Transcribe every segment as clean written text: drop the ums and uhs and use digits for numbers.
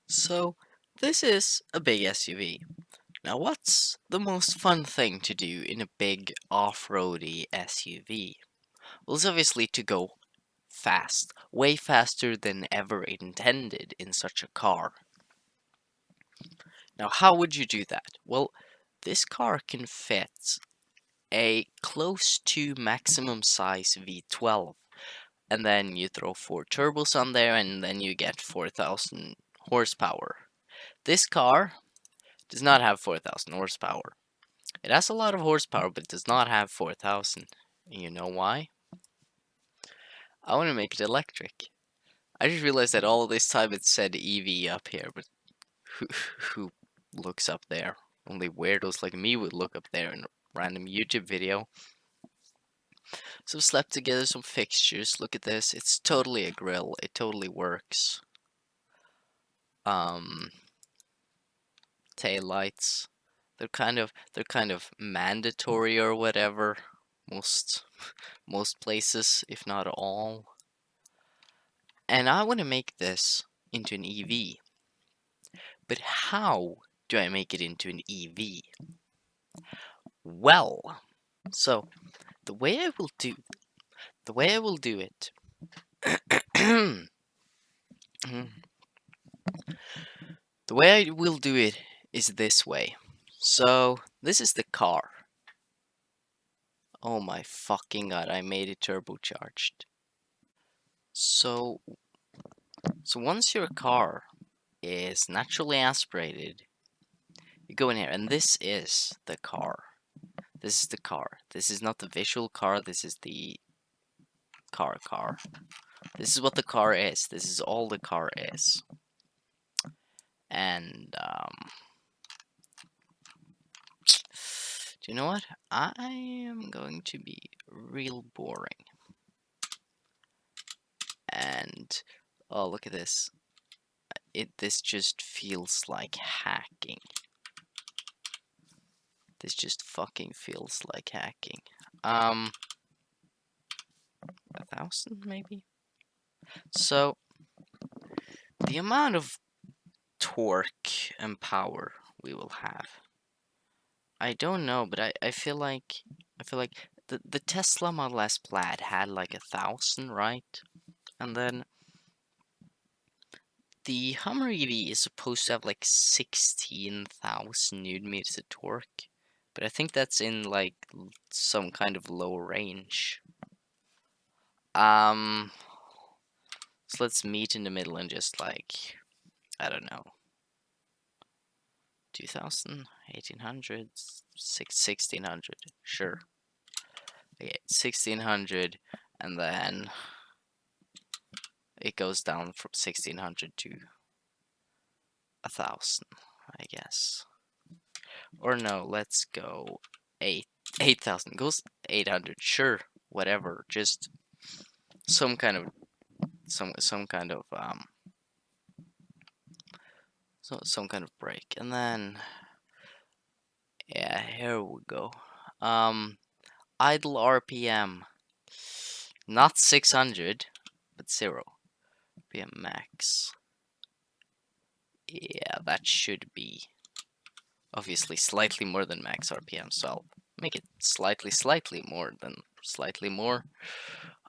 So, this is a big SUV. Now, what's the most fun thing to do in a big off-roady SUV? Well, it's obviously to go fast, way faster than ever intended in such a car. Now, how would you do that? Well, this car can fit a close to maximum size V12, and then you throw 4 turbos on there, and then you get 4,000 horsepower. This car does not have 4,000 horsepower. It has a lot of horsepower, but it does not have 4,000. And you know why? I want to make it electric. I just realized that all this time it said EV up here, but who, who looks up there? Only weirdos like me would look up there in a random YouTube video. So slapped together some fixtures. Look at this. It's totally a grill. It totally works. Um, Tail lights. They're kind of mandatory or whatever. Most most places, if not all. And I want to make this into an EV. But how do I make it into an EV? Well, so the way I will do it the way I will do it is this way. So this is the car. Oh my fucking god, I made it turbocharged. So once your car is naturally aspirated, you go in here and this is the car. This is the car. This is not the visual car, this is the car. This is what the car is. This is all the car is. And do you know what? I am going to be real boring. And oh, look at this. This just feels like hacking. This just fucking feels like hacking. 1,000 maybe. So the amount of torque and power we will have, I don't know, but I feel like the Tesla Model S Plaid had like 1,000, right? And then the Hummer EV is supposed to have like 16,000 newton meters of torque, but I think that's in like some kind of low range. So let's meet in the middle and just like, I don't know, 2,000, 1,800, 1,600, sure. Okay, 1,600, and then it goes down from 1,600 to 1,000, I guess. Or no, let's go 8,000. Goes 800, sure, whatever. Just some kind of some kind of break, and then yeah, here we go. Idle RPM, not 600, but 0 RPM max. Yeah, that should be obviously slightly more than max RPM, so I'll make it slightly more than slightly more.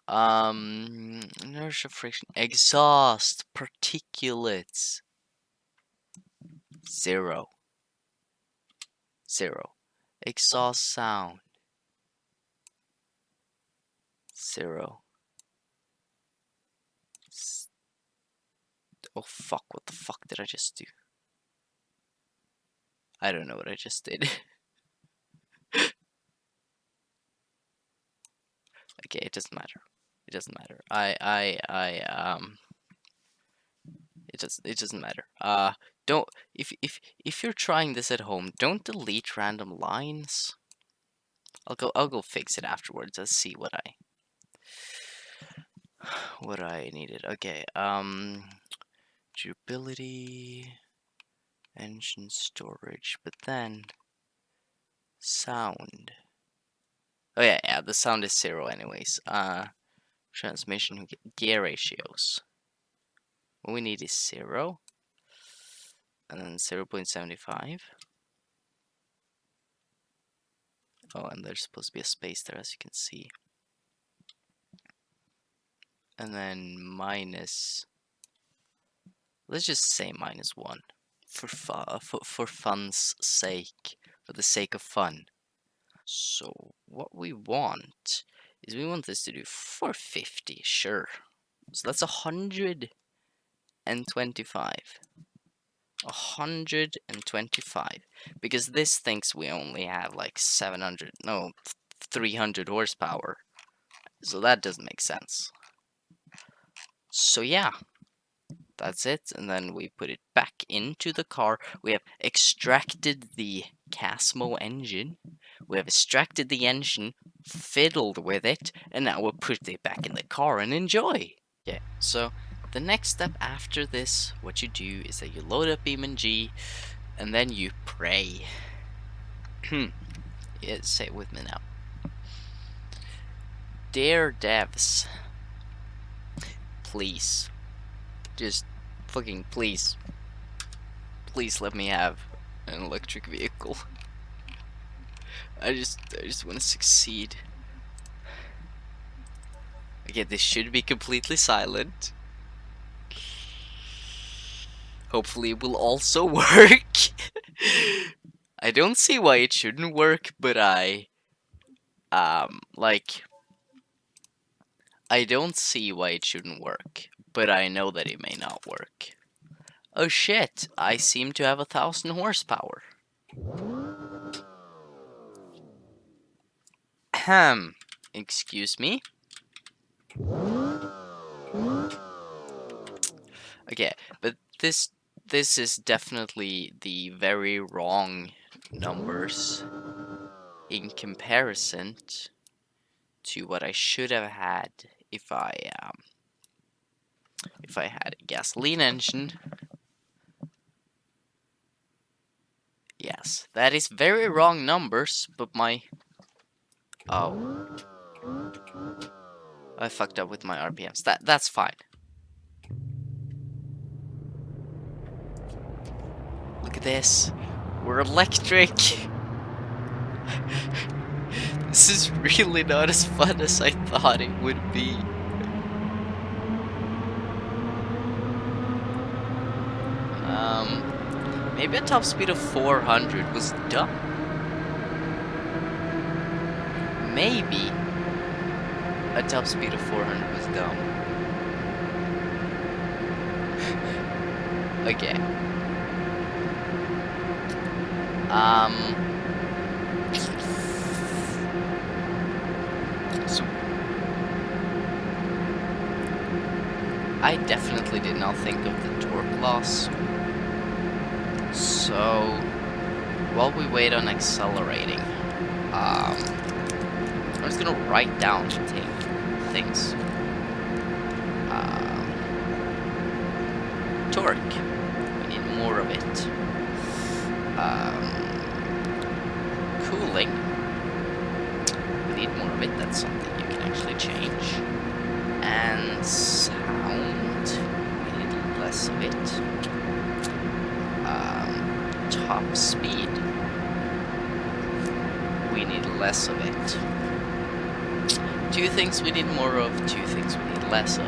Inertia, friction, exhaust, particulates, 0, 0. Exhaust sound, 0. Oh fuck, what the fuck did I just do? I don't know what I just did. Okay, it doesn't matter. It doesn't matter. It doesn't matter. Don't if you're trying this at home, don't delete random lines. I'll go fix it afterwards. Let's see what I needed. Okay, durability, engine storage, but then sound. Oh yeah, the sound is 0 anyways. Transmission gear ratios. What we need is 0. and then 0.75. Oh, and there's supposed to be a space there, as you can see. And then minus, let's just say -1 for fun's sake, for the sake of fun. So what we want is we want this to do 450, sure. So that's 125. 125, because this thinks we only have like 700, no, 300 horsepower. So that doesn't make sense. So yeah, that's it. And then we put it back into the car. We have extracted the Casmo engine. We have extracted the engine, fiddled with it, and now we'll put it back in the car and enjoy. Okay, so the next step after this, what you do is that you load up BeamNG, and then you pray. Yeah, say it with me now. Dear devs, please, just fucking please let me have an electric vehicle. I just want to succeed. Okay, this should be completely silent. Hopefully it will also work. I don't see why it shouldn't work, but I don't see why it shouldn't work, but I know that it may not work. Oh shit, I seem to have 1,000 horsepower. Ahem, excuse me? Okay, but this is definitely the very wrong numbers in comparison to what I should have had if I had a gasoline engine. Yes, that is very wrong numbers, but my... Oh. I fucked up with my RPMs. That's fine. Look at this. We're electric. This is really not as fun as I thought it would be. Maybe a top speed of 400 was dumb. Maybe a top speed of 400 was dumb. Okay. So I definitely did not think of the torque loss. So while we wait on accelerating, I'm just gonna write down things. Torque, we need more of it. Cooling, we need more of it. That's something you can actually change. And sound, we need less of it. Top speed, we need less of it. Two things we need more of, two things we need less of.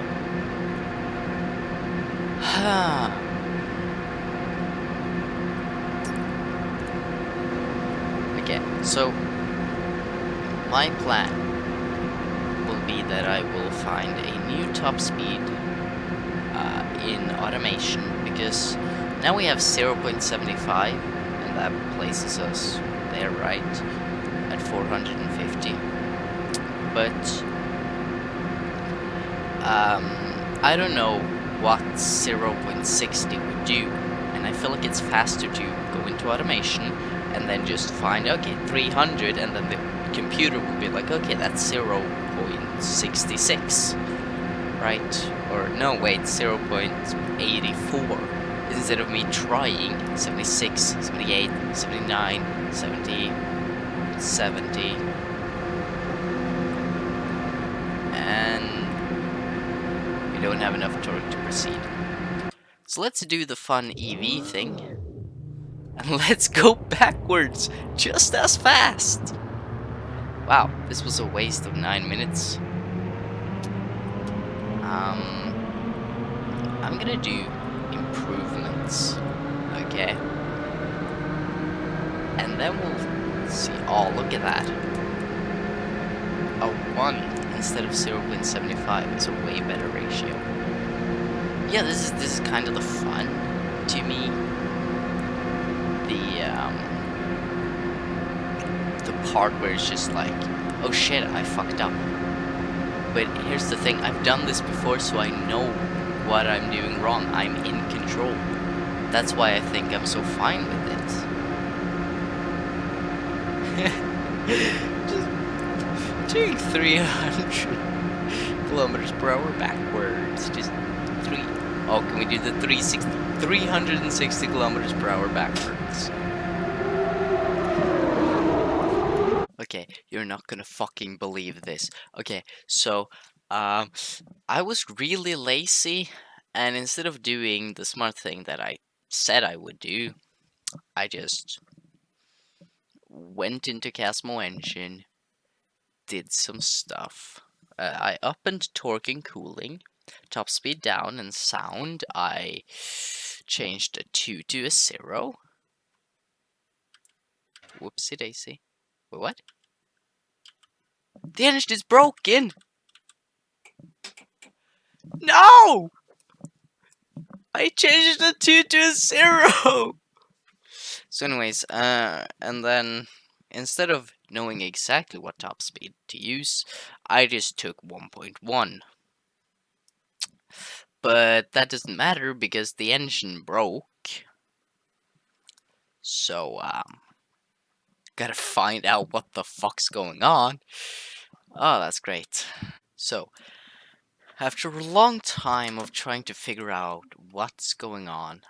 Okay, so my plan will be that I will find a new top speed in automation, because now we have 0.75, and that places us there, right, at 450. But I don't know what 0.60 would do, and I feel like it's faster to go into automation and then just find, okay, 300, and then the computer will be like, okay, that's 0.66, right? Or no, wait, 0.84, instead of me trying 76, 78, 79, 70, 70, and we don't have enough torque to proceed. So let's do the fun EV thing. And let's go backwards just as fast. Wow, this was a waste of 9 minutes. I'm gonna do improvements. Okay. And then we'll see. Oh, look at that. A 1 instead of 0.75. It's a way better ratio. Yeah, this is kind of the fun to me. The part where it's just like, oh shit, I fucked up. But here's the thing, I've done this before, so I know what I'm doing wrong. I'm in control. That's why I think I'm so fine with it. Just doing 300 kilometers per hour backwards. Just 3. Oh, can we do the 360 kilometers per hour backwards? Okay, you're not gonna fucking believe this. Okay, so, I was really lazy, and instead of doing the smart thing that I said I would do, I just went into Casmo Engine, did some stuff. I opened torque and cooling, top speed down, and sound. I changed a 2 to a 0. Whoopsie daisy. Wait, what? The engine is broken! No! I changed the 2 to a 0! So anyways, and then instead of knowing exactly what top speed to use, I just took 1.1. But that doesn't matter because the engine broke. So, gotta find out what the fuck's going on. Oh, that's great. So, after a long time of trying to figure out what's going on,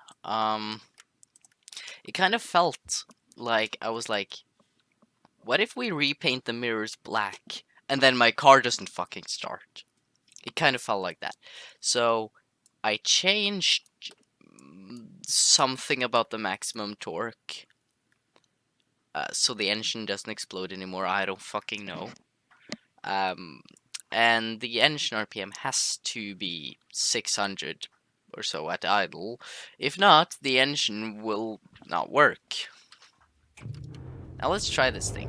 it kind of felt like I was like, what if we repaint the mirrors black and then my car doesn't fucking start? It kind of felt like that. So I changed something about the maximum torque. So the engine doesn't explode anymore. I don't fucking know. And the engine RPM has to be 600 or so at idle. If not, the engine will not work. Now let's try this thing.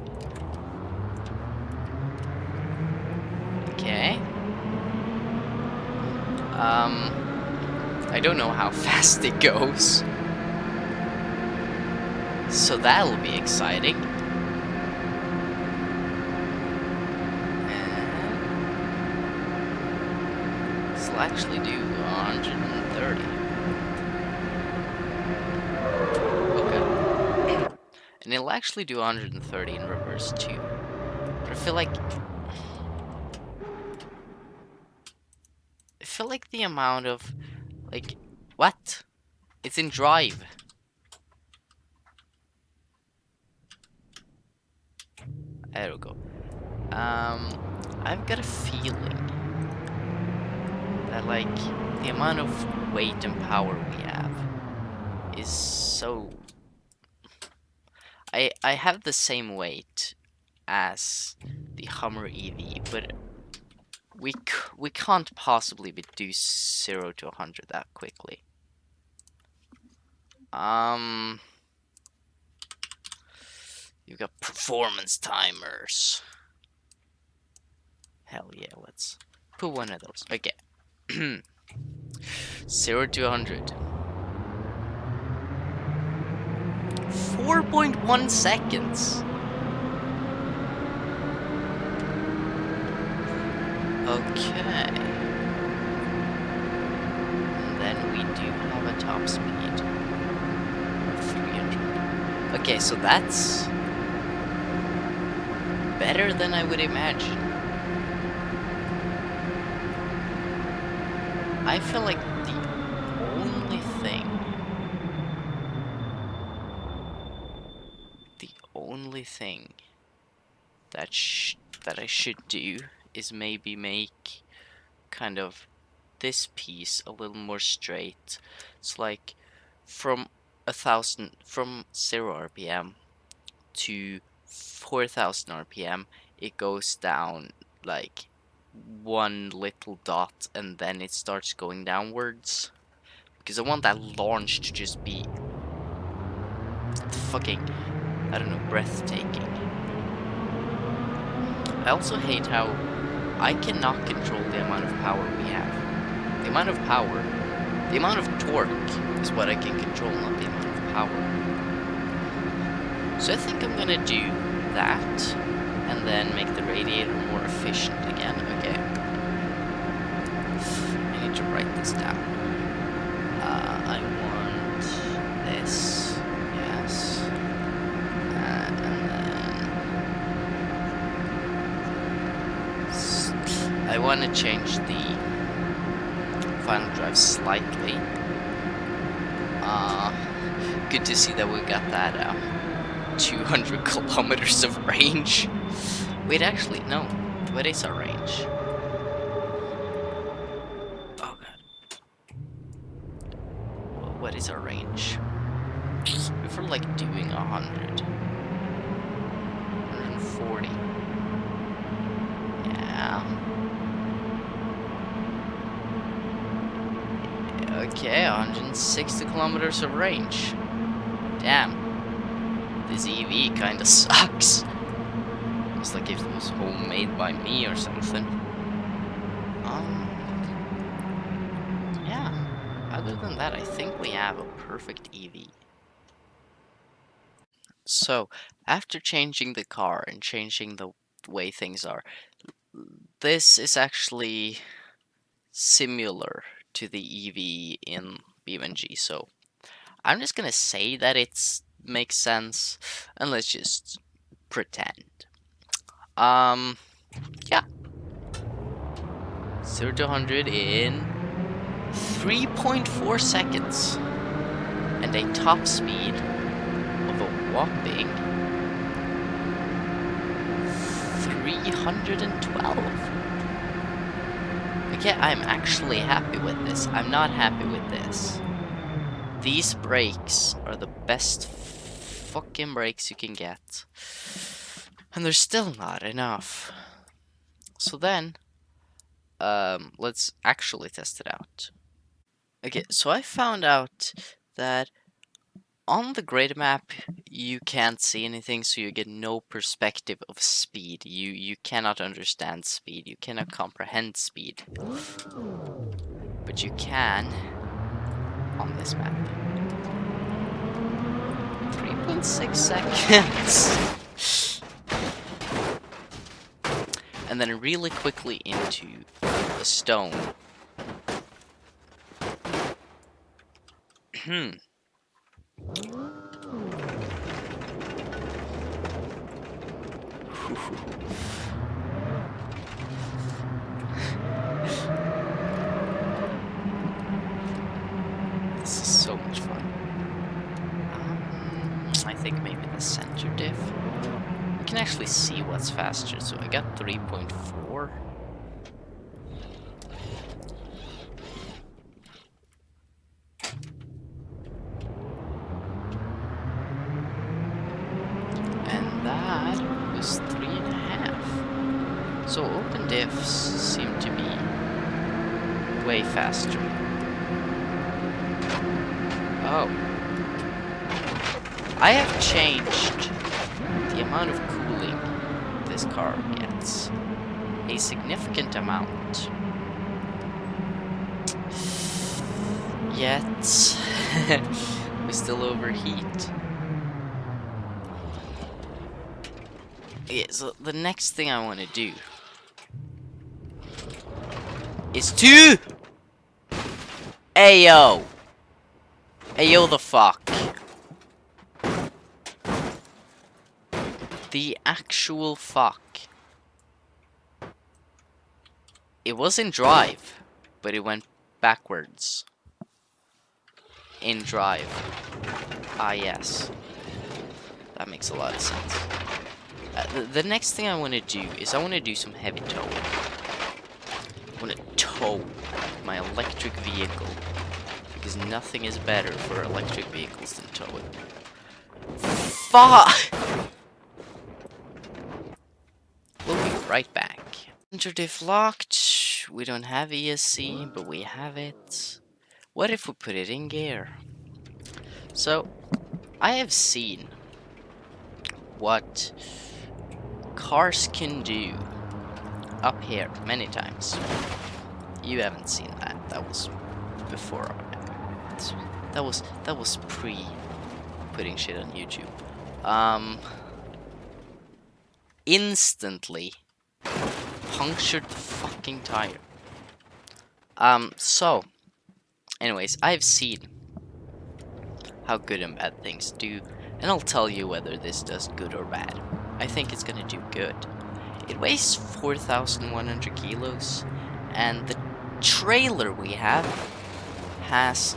Okay. I don't know how fast it goes. So that'll be exciting. And this will actually do 130. Okay. And it'll actually do 130 in reverse too. But I feel like the amount of like what? It's in drive. There we go. I've got a feeling that like the amount of weight and power we have is so. I have the same weight as the Hummer EV, but we can't possibly do 0 to 100 that quickly. You've got performance timers. Hell yeah, let's put one of those. Okay. 0 to 100. 4.1 seconds. Okay. And then we do have a top speed of 300. Okay, so that's better than I would imagine. I feel like the only thing that I should do is maybe make kind of this piece a little more straight. It's like from 0 RPM to 4000 RPM, it goes down like one little dot and then it starts going downwards. Because I want that launch to just be fucking, I don't know, breathtaking. I also hate how I cannot control the amount of power we have. The amount of power, the amount of torque is what I can control, not the amount of power. So I think I'm gonna do that and then make the radiator more efficient again. Okay. I need to write this down. I want this, yes, and then I want to change the final drive slightly. Good to see that we got that 200 kilometers of range. Wait, actually, no. What is our range? Oh god. What is our range? If we're like doing 100. 140. Yeah. Okay, 160 kilometers of range. Damn. This EV kinda sucks. It's like if it was homemade by me or something. Yeah. Other than that, I think we have a perfect EV. So, after changing the car and changing the way things are, this is actually similar to the EV in BeamNG. So, I'm just gonna say that it makes sense, and let's just pretend. Yeah. 0 to 100 in 3.4 seconds. And a top speed of a whopping 312. Okay, I'm actually happy with this. I'm not happy with this. These brakes are the best fucking brakes you can get. And they're still not enough. So then, let's actually test it out. Okay, so I found out that on the grid map you can't see anything, so you get no perspective of speed. You cannot understand speed, you cannot comprehend speed. But you can on this map. 3.6 seconds. And then really quickly into the stone. This is so much fun. I think maybe the center diff. We can actually see what's faster, so I got 3.4. And that was 3.5. So open diffs seem to be way faster. Oh. I have changed the amount of cooling this car gets. A significant amount. Yet, we still overheat. Yeah, so the next thing I want to do is to... Ayo! Ayo the fuck. The actual fuck. It was in drive, but it went backwards. In drive. Ah, yes. That makes a lot of sense. The next thing I want to do is I want to do some heavy towing. want to tow my electric vehicle, because nothing is better for electric vehicles than towing. Fuck! We'll be right back. Interdiff locked. We don't have ESC, but we have it. What if we put it in gear? So, I have seen what cars can do up here many times. You haven't seen that. That was before. That was pre putting shit on YouTube. Instantly punctured the fucking tire. So anyways, I've seen how good and bad things do, and I'll tell you whether this does good or bad. I think it's gonna do good. It weighs 4,100 kilos, and the trailer we have has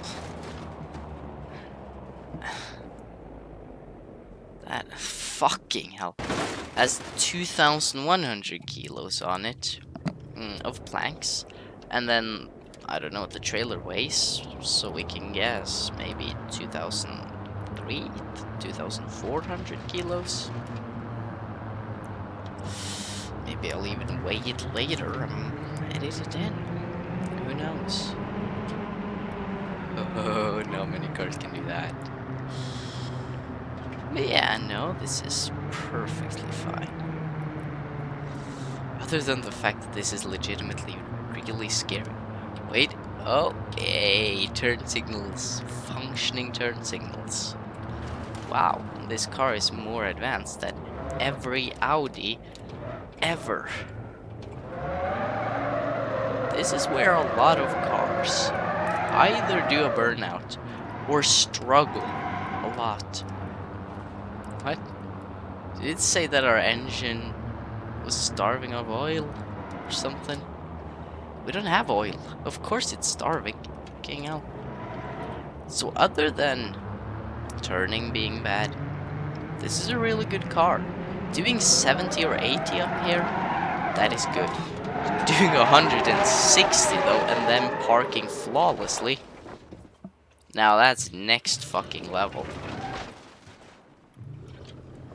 that fucking hell has 2,100 kilos on it of planks, and then I don't know what the trailer weighs, so we can guess maybe 2,300, 2,400 kilos. Maybe I'll even weigh it later and edit it in. Who knows? Oh, not many cars can do that. But yeah, no, this is perfectly fine. Other than the fact that this is legitimately really scary. Wait, oh, hey, turn signals, functioning turn signals. Wow, this car is more advanced than every Audi ever. This is where a lot of cars either do a burnout or struggle a lot. What? Did it say that our engine was starving of oil or something? We don't have oil. Of course it's starving. Fucking hell. So other than turning being bad, this is a really good car. Doing 70 or 80 up here, that is good. Doing 160 though, and then parking flawlessly, now that's next fucking level.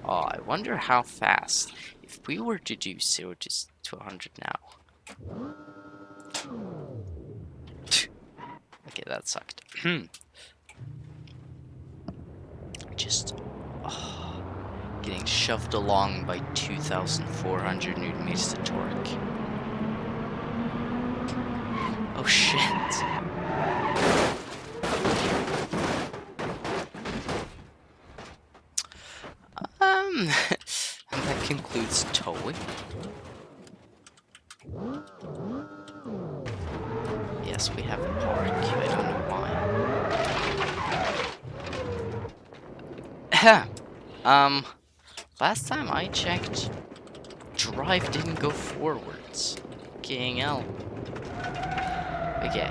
Oh, I wonder how fast, if we were to do 0 to 100 now. Okay, that sucked. Just getting shoved along by 2,400 Newton meters of torque. Oh shit. And that concludes towing. Yes, we have a park. I don't know why. Last time I checked, drive didn't go forwards. Fucking hell. Okay,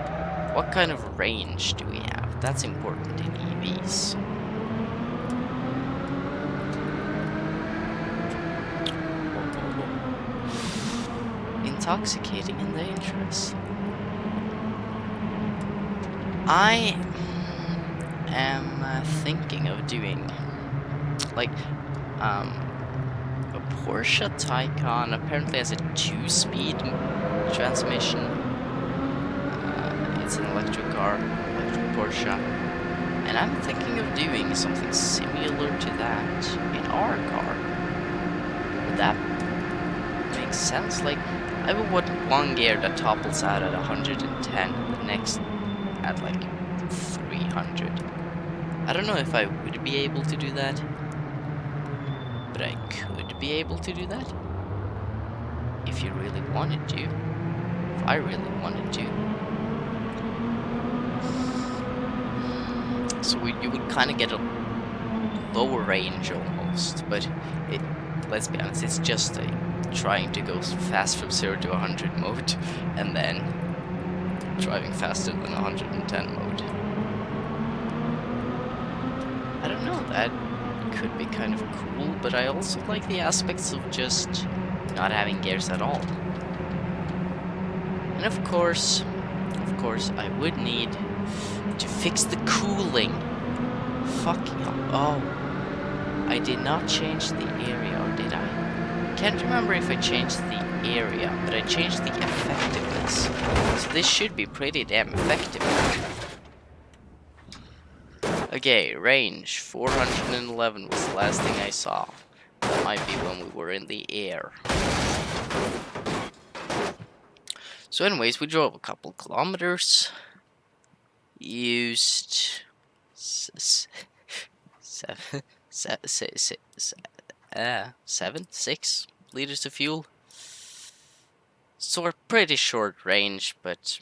what kind of range do we have? That's important in EVs. Intoxicating and dangerous. I am thinking of doing like a Porsche Taycan apparently has a 2-speed transmission. It's an electric car, electric Porsche, and I'm thinking of doing something similar to that in our car. Would that make sense? Like, I have one gear that topples out at 110, the next at like 300. I don't know if I would be able to do that, but I could be able to do that if you really wanted to. If I really wanted to. So you would kind of get a lower range almost, but let's be honest, it's just trying to go fast from 0 to 100 mode, and then driving faster than 110 mode. I don't know, that could be kind of cool, but I also like the aspects of just not having gears at all. And of course, I would need to fix the cooling. Fuck yeah. Oh, I did not change the area, or did I? Can't remember if I changed the area, but I changed the effectiveness. So this should be pretty damn effective. Okay, range 411 was the last thing I saw. That might be when we were in the air. So anyways, we drove a couple kilometers. Used 6 liters of fuel. So we're pretty short range, but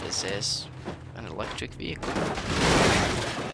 this is an electric vehicle.